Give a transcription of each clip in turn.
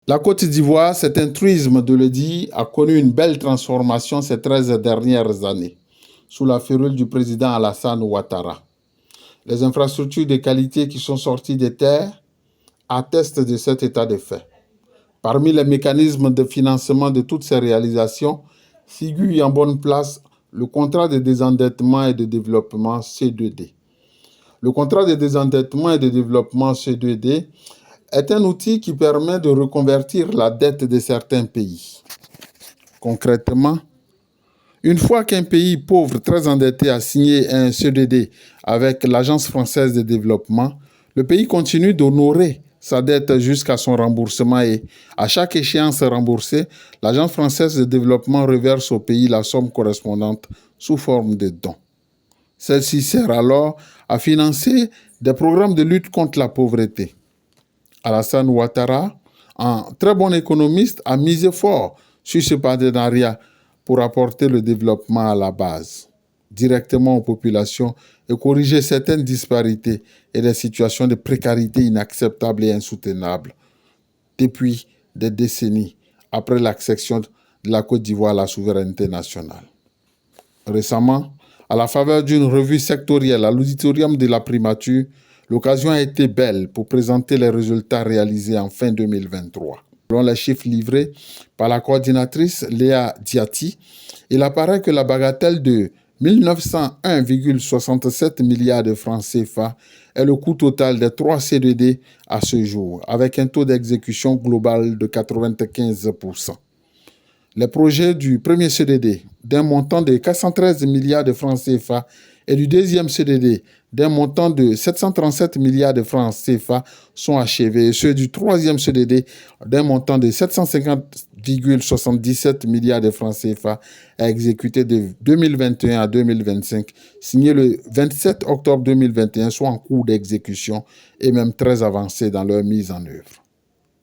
La Côte d'Ivoire, c'est un truisme de le dire, a connu une belle transformation ces 13 dernières années, sous la férule du président Alassane Ouattara. Les infrastructures de qualité qui sont sorties des terres attestent de cet état de fait. Parmi les mécanismes de financement de toutes ces réalisations, figure en bonne place le contrat de désendettement et de développement C2D. Le contrat de désendettement et de développement C2D est un outil qui permet de reconvertir la dette de certains pays. Concrètement, une fois qu'un pays pauvre très endetté a signé un CDD avec l'Agence française de développement, le pays continue d'honorer sa dette jusqu'à son remboursement et, à chaque échéance remboursée, l'Agence française de développement reverse au pays la somme correspondante sous forme de dons. Celle-ci sert alors à financer des programmes de lutte contre la pauvreté. Alassane Ouattara, un très bon économiste, a misé fort sur ce partenariat pour apporter le développement à la base, directement aux populations et corriger certaines disparités et des situations de précarité inacceptables et insoutenables depuis des décennies après l'accession de la Côte d'Ivoire à la souveraineté nationale. Récemment, à la faveur d'une revue sectorielle à l'auditorium de la primature, l'occasion a été belle pour présenter les résultats réalisés en fin 2023. Selon les chiffres livrés par la coordinatrice Léa Diati, il apparaît que la bagatelle de 1901,67 milliards de francs CFA est le coût total des 3 CDD à ce jour, avec un taux d'exécution global de 95%. Les projets du premier CDD d'un montant de 413 milliards de francs CFA et du deuxième CDD d'un montant de 737 milliards de francs CFA sont achevés et ceux du troisième CDD d'un montant de 750,77 milliards de francs CFA est exécuté de 2021 à 2025, signé le 27 octobre 2021, soit en cours d'exécution et même très avancé dans leur mise en œuvre.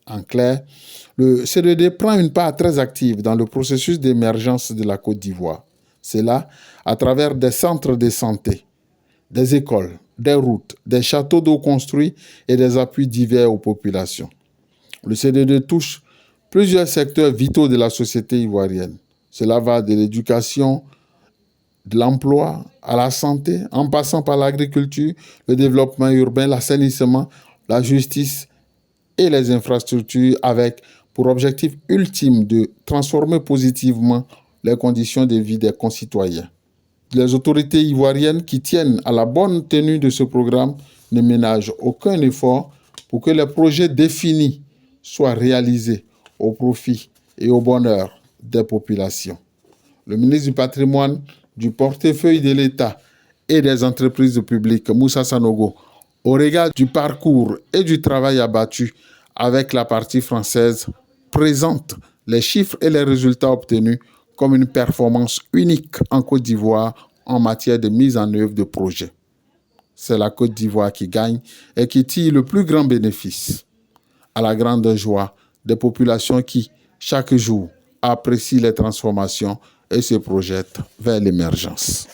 En clair, le CDD prend une part très active dans le processus d'émergence de la Côte d'Ivoire. C'est là, à travers des centres de santé, des écoles, des routes, des châteaux d'eau construits et des appuis divers aux populations. Le CDD touche plusieurs secteurs vitaux de la société ivoirienne. Cela va de l'éducation, de l'emploi, à la santé, en passant par l'agriculture, le développement urbain, l'assainissement, la justice et les infrastructures avec pour objectif ultime de transformer positivement les conditions de vie des concitoyens. Les autorités ivoiriennes qui tiennent à la bonne tenue de ce programme ne ménagent aucun effort pour que les projets définis soient réalisés au profit et au bonheur des populations. Le ministre du Patrimoine, du portefeuille de l'État et des entreprises publiques, Moussa Sanogo, au regard du parcours et du travail abattu avec la partie française, présente les chiffres et les résultats obtenus comme une performance unique en Côte d'Ivoire en matière de mise en œuvre de projets. C'est la Côte d'Ivoire qui gagne et qui tire le plus grand bénéfice, à la grande joie des populations qui, chaque jour, apprécient les transformations et se projettent vers l'émergence.